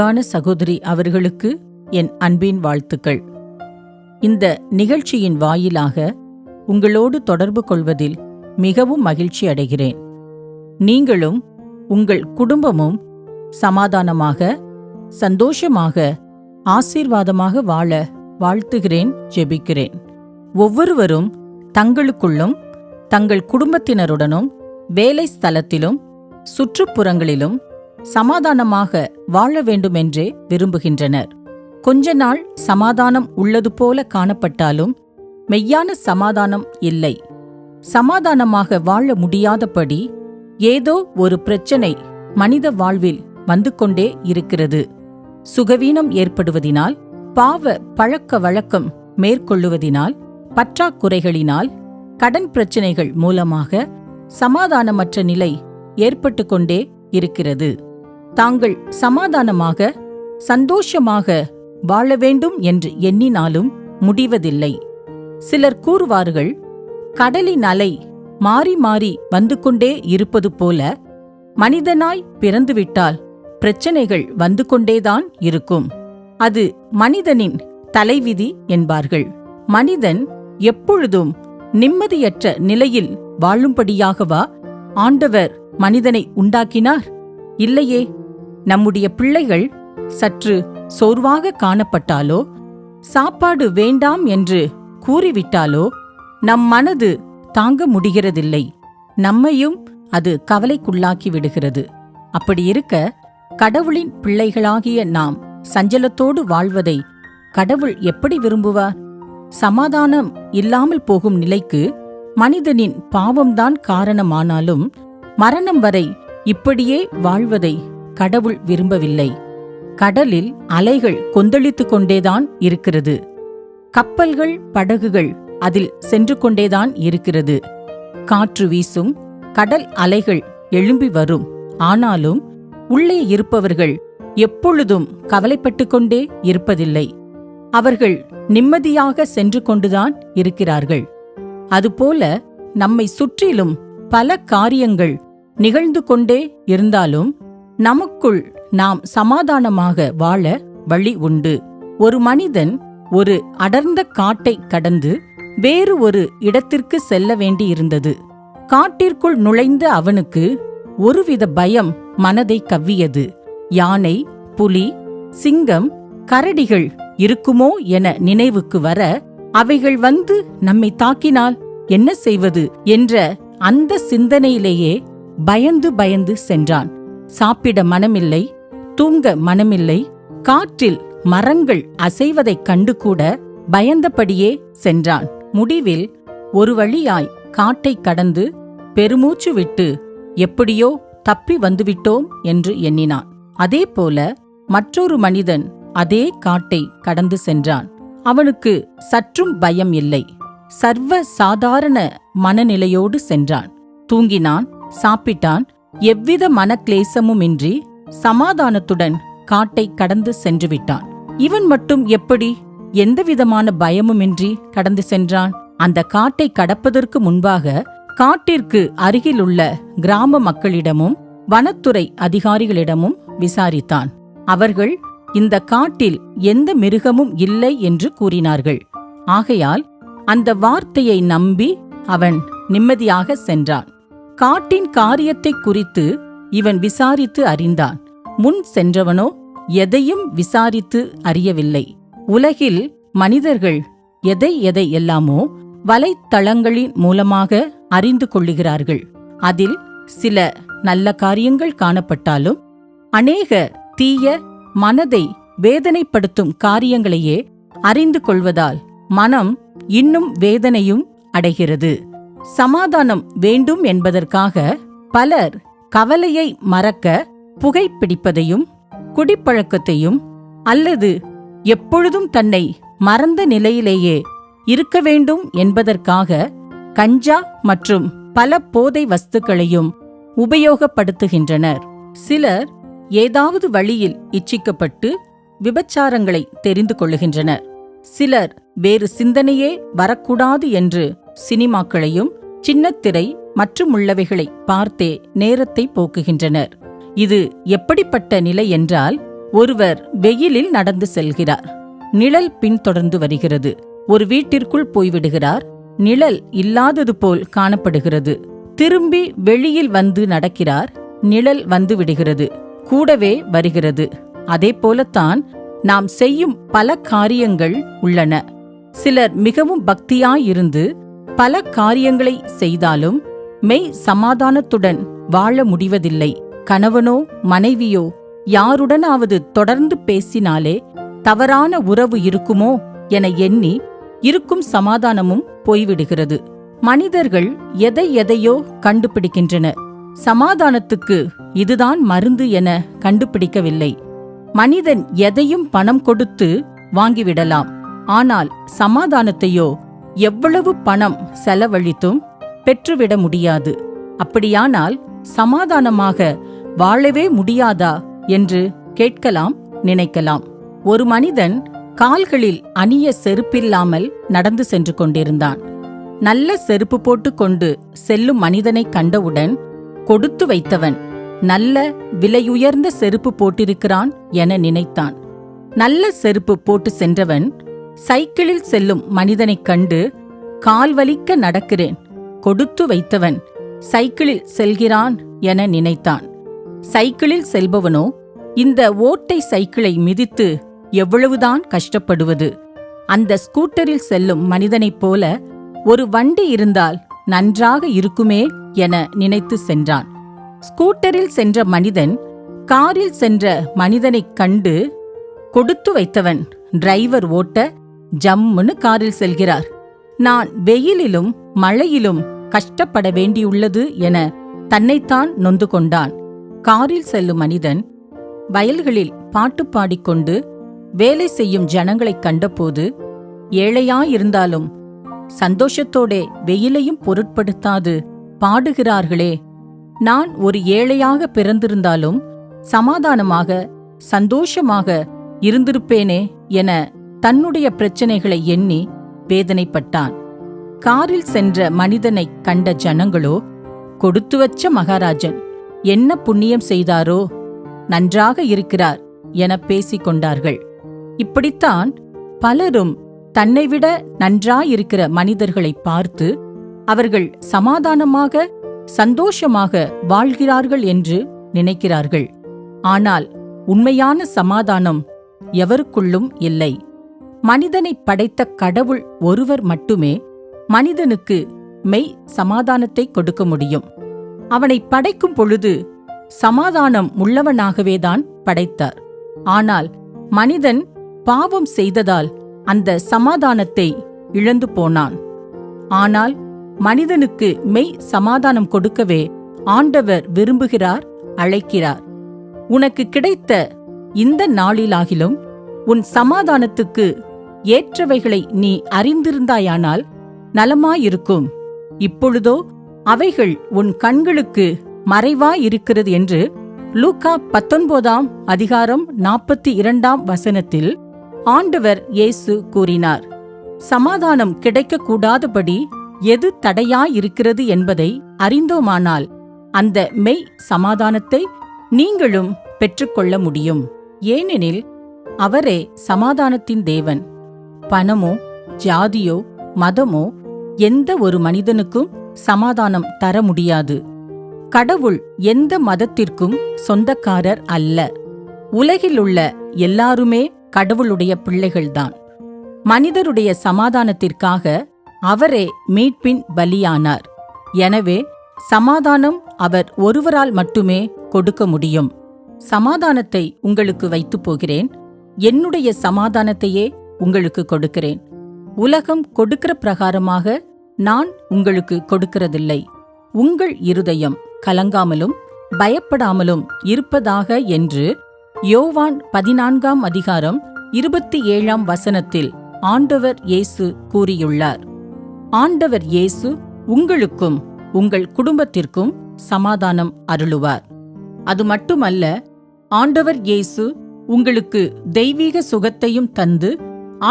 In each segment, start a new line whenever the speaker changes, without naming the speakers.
அன்பான சகோதரி அவர்களுக்கு என் அன்பின் வாழ்த்துக்கள். இந்த நிகழ்ச்சியின் வாயிலாக உங்களோடு தொடர்பு கொள்வதில் மிகவும் மகிழ்ச்சி அடைகிறேன். நீங்களும் உங்கள் குடும்பமும் சமாதானமாக, சந்தோஷமாக, ஆசீர்வாதமாக வாழ வாழ்த்துகிறேன், ஜெபிக்கிறேன். ஒவ்வொருவரும் தங்களுக்குள்ளும் தங்கள் குடும்பத்தினருடனும் வேலை ஸ்தலத்திலும் சுற்றுப்புறங்களிலும் சமாதானமாக வாழ வேண்டுமென்றே விரும்புகின்றனர். கொஞ்ச நாள் சமாதானம் உள்ளது போல காணப்பட்டாலும் மெய்யான சமாதானம் இல்லை. சமாதானமாக வாழ முடியாதபடி ஏதோ ஒரு பிரச்சனை மனித வாழ்வில் வந்து கொண்டே இருக்கிறது. சுகவீனம் ஏற்படுவதினால், பாவ பழக்க வழக்கம் மேற்கொள்ளுவதினால், பற்றாக்குறைகளினால், கடன் பிரச்சனைகள் மூலமாக சமாதானமற்ற நிலை ஏற்பட்டு கொண்டே இருக்கிறது. தாங்கள் சமாதானமாக, சந்தோஷமாக வாழ வேண்டும் என்று எண்ணினாலும் முடிவதில்லை. சிலர் கூறுவார்கள், கடலின் அலை மாறி மாறி வந்து கொண்டே இருப்பது போல மனிதனாய் பிறந்துவிட்டால் பிரச்சனைகள் வந்து கொண்டேதான் இருக்கும். அது மனிதனின் தலைவிதி என்பார்கள். மனிதன் எப்பொழுதும் நிம்மதியற்ற நிலையில் வாழும்படியாகவா ஆண்டவர் மனிதனை உண்டாக்கினார்? இல்லையே. நம்முடைய பிள்ளைகள் சற்று சோர்வாக காணப்பட்டாலோ, சாப்பாடு வேண்டாம் என்று கூறிவிட்டாலோ நம் மனது தாங்க முடிகிறதில்லை. நம்மையும் அது கவலைக்குள்ளாக்கி விடுகிறது. அப்படி இருக்க, கடவுளின் பிள்ளைகளாகிய நாம் சஞ்சலத்தோடு வாழ்வதை கடவுள் எப்படி விரும்புவார்? சமாதானம் இல்லாமல் போகும் நிலைக்கு மனிதனின் பாவம்தான் காரணமானாலும் மரணம் வரை இப்படியே வாழ்வதை கடவுள் விரும்பவில்லை. கடலில் அலைகள் கொந்தளித்துக் கொண்டேதான் இருக்கிறது. கப்பல்கள், படகுகள் அதில் சென்று கொண்டேதான் இருக்கிறது. காற்று வீசும், கடல் அலைகள் எழும்பி வரும். ஆனாலும் உள்ளே இருப்பவர்கள் எப்பொழுதும் கவலைப்பட்டு கொண்டே இருப்பதில்லை. அவர்கள் நிம்மதியாக சென்று கொண்டுதான் இருக்கிறார்கள். அதுபோல நம்மை சுற்றிலும் பல காரியங்கள் நிகழ்ந்து கொண்டே இருந்தாலும் நமக்குள் நாம் சமாதானமாக வாழ வழி உண்டு. ஒரு மனிதன் ஒரு அடர்ந்த காட்டை கடந்து வேறு ஒரு இடத்திற்கு செல்ல வேண்டியிருந்தது. காட்டிற்குள் நுழைந்த அவனுக்கு ஒருவித பயம் மனதை கவ்வியது. யானை, புலி, சிங்கம், கரடிகள் இருக்குமோ என நினைவுக்கு வர, அவைகள் வந்து நம்மை தாக்கினால் என்ன செய்வது என்ற அந்த சிந்தனையிலேயே பயந்து பயந்து சென்றான். சாப்பிட மனமில்லை, தூங்க மனமில்லை. காற்றில் மரங்கள் அசைவதைக் கண்டு கூட பயந்தபடியே சென்றான். முடிவில் ஒரு வழியாய் காட்டை கடந்து பெருமூச்சு விட்டு எப்படியோ தப்பி வந்துவிட்டோம் என்று எண்ணினான். அதேபோல மற்றொரு மனிதன் அதே காட்டை கடந்து சென்றான். அவனுக்கு சற்றும் பயம் இல்லை. சர்வ சாதாரண மனநிலையோடு சென்றான். தூங்கினான், சாப்பிட்டான். எவ்வித மனக்லேசமுமின்றி சமாதானத்துடன் காட்டை கடந்து சென்று விட்டான். இவன் மட்டும் எப்படி எந்தவிதமான பயமுமின்றி கடந்து சென்றான்? அந்த காட்டை கடப்பதற்கு முன்பாக காட்டிற்கு அருகிலுள்ள கிராம மக்களிடமும் வனத்துறை அதிகாரிகளிடமும் விசாரித்தான். அவர்கள் இந்த காட்டில் எந்த மிருகமும் இல்லை என்று கூறினார்கள். ஆகையால் அந்த வார்த்தையை நம்பி அவன் நிம்மதியாக சென்றான். காட்டின் காரியத்தை குறித்து இவன் விசாரித்து அறிந்தான். முன் சென்றவனோ எதையும் விசாரித்து அறியவில்லை. உலகில் மனிதர்கள் எதை எல்லாமோ வலைத்தளங்களின் மூலமாக அறிந்து கொள்ளுகிறார்கள். அதில் சில நல்ல காரியங்கள் காணப்பட்டாலும் அநேக தீய, மனதை வேதனைப்படுத்தும் காரியங்களையே அறிந்து கொள்வதால் மனம் இன்னும் வேதனையும் அடைகிறது. சமாதானம் வேண்டும் என்பதற்காக பலர் கவலையை மறக்க புகைப்பிடிப்பதையும், குடிப்பழக்கத்தையும், அல்லது எப்பொழுதும் தன்னை மறந்த நிலையிலேயே இருக்க வேண்டும் என்பதற்காக கஞ்சா மற்றும் பல போதை வஸ்துக்களையும் உபயோகப்படுத்துகின்றனர். சிலர் ஏதாவது வழியில் இச்சிக்கப்பட்டு விபச்சாரங்களை தெரிந்து கொள்ளுகின்றனர். சிலர் வேறு சிந்தனையே வரக்கூடாது என்று சினிமாக்களையும் சின்னத்திரை மற்றுமுள்ளவைகளை பார்த்தே நேரத்தை போக்குகின்றனர். இது எப்படிப்பட்ட நிலை என்றால், ஒருவர் வெயிலில் நடந்து செல்கிறார். நிழல் பின்தொடர்ந்து வருகிறது. ஒரு வீட்டிற்குள் போய்விடுகிறார். நிழல் இல்லாதது போல் காணப்படுகிறது. திரும்பி வெளியில் வந்து நடக்கிறார். நிழல் வந்து விடுகிறது, கூடவே வருகிறது. அதே போலத்தான் நாம் செய்யும் பல காரியங்கள் உள்ளன. சிலர் மிகவும் பக்தியாயிருந்து பல காரியங்களை செய்தாலும் மெய் சமாதானத்துடன் வாழ முடிவதில்லை. கணவனோ மனைவியோ யாருடனாவது தொடர்ந்து பேசினாலே தவறான உறவு இருக்குமோ என எண்ணி இருக்கும் சமாதானமும் போய்விடுகிறது. மனிதர்கள் எதையோ கண்டுபிடிக்கின்றனர். சமாதானத்துக்கு இதுதான் மருந்து என கண்டுபிடிக்கவில்லை. மனிதன் எதையும் பணம் கொடுத்து வாங்கிவிடலாம். ஆனால் சமாதானத்தையோ எவ்வளவு பணம் செலவழித்தும் பெற்றுவிட முடியாது. அப்படியானால் சமாதானமாக வாழவே முடியாதா என்று கேட்கலாம், நினைக்கலாம். ஒரு மனிதன் கால்களில் அணிய செருப்பில்லாமல் நடந்து சென்று கொண்டிருந்தான். நல்ல செருப்பு போட்டுக்கொண்டு செல்லும் மனிதனை கண்டவுடன் கொடுத்து வைத்தவன் நல்ல விலையுயர்ந்த செருப்பு போட்டிருக்கிறான் என நினைத்தான். நல்ல செருப்பு போட்டு சென்றவன் சைக்கிளில் செல்லும் மனிதனைக் கண்டு கால் வலிக்க நடக்கிறேன், கொடுத்து வைத்தவன் சைக்கிளில் செல்கிறான் என நினைத்தான். சைக்கிளில் செல்பவனோ இந்த ஓட்டை சைக்கிளை மிதித்து எவ்வளவுதான் கஷ்டப்படுவது. அந்த ஸ்கூட்டரில் செல்லும் மனிதனைப் போல ஒரு வண்டி இருந்தால் நன்றாக இருக்குமே என நினைத்து சென்றான். ஸ்கூட்டரில் சென்ற மனிதன் காரில் சென்ற மனிதனைக் கண்டு கொடுத்து வைத்தவன் டிரைவர் ஓட்ட ஜம்முன்னு காரில் செல்கிறார். நான் வெயிலிலும் மழையிலும் கஷ்டப்பட வேண்டியுள்ளது என தன்னைத்தான் நொந்து கொண்டான். காரில் செல்லும் மனிதன் வயல்களில் பாட்டு பாடிக்கொண்டு வேலை செய்யும் ஜனங்களைக் கண்டபோது ஏழையாயிருந்தாலும் சந்தோஷத்தோடே வெயிலையும் பொருட்படுத்தாது பாடுகிறார்களே, நான் ஒரு ஏழையாக பிறந்திருந்தாலும் சமாதானமாக சந்தோஷமாக இருந்திருப்பேனே என தன்னுடைய பிரச்சனைகளை எண்ணி வேதனைப்பட்டான். காரில் சென்ற மனிதனைக் கண்ட ஜனங்களோ, கொடுத்து வச்ச மகாராஜன் என்ன புண்ணியம் செய்தாரோ, நன்றாக இருக்கிறார் என பேசிக் கொண்டார்கள். இப்படித்தான் பலரும் தன்னைவிட நன்றாயிருக்கிற மனிதர்களை பார்த்து அவர்கள் சமாதானமாக சந்தோஷமாக வாழ்கிறார்கள் என்று நினைக்கிறார்கள். ஆனால் உண்மையான சமாதானம் எவருக்குள்ளும் இல்லை. மனிதனை படைத்த கடவுள் ஒருவர் மட்டுமே மனிதனுக்கு மெய் சமாதானத்தை கொடுக்க முடியும். அவனை படைக்கும் பொழுது சமாதானம் உள்ளவனாகவேதான் படைத்தார். ஆனால் மனிதன் பாவம் செய்ததால் அந்த சமாதானத்தை இழந்து போனான். ஆனால் மனிதனுக்கு மெய் சமாதானம் கொடுக்கவே ஆண்டவர் விரும்புகிறார், அழைக்கிறார். உனக்கு கிடைத்த இந்த நாளிலாகிலும் உன் சமாதானத்துக்கு ஏற்றவைகளை நீ அறிந்திருந்தாயானால் நலமாயிருக்கும். இப்பொழுதோ அவைகள் உன் கண்களுக்கு மறைவாயிருக்கிறது என்று லூக்கா 19 அதிகாரம் 42 ஆண்டவர் இயேசு கூறினார். சமாதானம் கிடைக்கக்கூடாதபடி எது தடையாயிருக்கிறது என்பதை அறிந்தோமானால் அந்த மெய் சமாதானத்தை நீங்களும் பெற்றுக்கொள்ள முடியும். ஏனெனில் அவரே சமாதானத்தின் தேவன். பணமோ ஜாதியோ மதமோ எந்த ஒரு மனிதனுக்கும் சமாதானம் தர முடியாது. கடவுள் எந்த மதத்திற்கும் சொந்தக்காரர் அல்ல. உலகிலுள்ள எல்லாருமே கடவுளுடைய பிள்ளைகள்தான். மனிதருடைய சமாதானத்திற்காக அவரே மீட்பின் பலியானார். எனவே சமாதானம் அவர் ஒருவரால் மட்டுமே கொடுக்க முடியும். சமாதானத்தை உங்களுக்கு வைத்துப் போகிறேன், என்னுடைய சமாதானத்தையே உங்களுக்கு கொடுக்கிறேன். உலகம் கொடுக்கிற பிரகாரமாக நான் உங்களுக்கு கொடுக்கிறதில்லை. உங்கள் இருதயம் கலங்காமலும் பயப்படாமலும் இருப்பதாக என்று யோவான் 14 அதிகாரம் 27 ஆண்டவர் இயேசு கூறியுள்ளார். ஆண்டவர் இயேசு உங்களுக்கும் உங்கள் குடும்பத்திற்கும் சமாதானம் அருளுவார். அது மட்டுமல்ல, ஆண்டவர் இயேசு உங்களுக்கு தெய்வீக சுகத்தையும் தந்து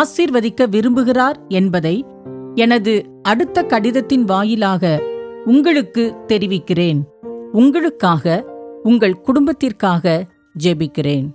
ஆசீர்வதிக்க விரும்புகிறார் என்பதை எனது அடுத்த கடிதத்தின் வாயிலாக உங்களுக்கு தெரிவிக்கிறேன். உங்களுக்காக, உங்கள் குடும்பத்திற்காக ஜெபிக்கிறேன்.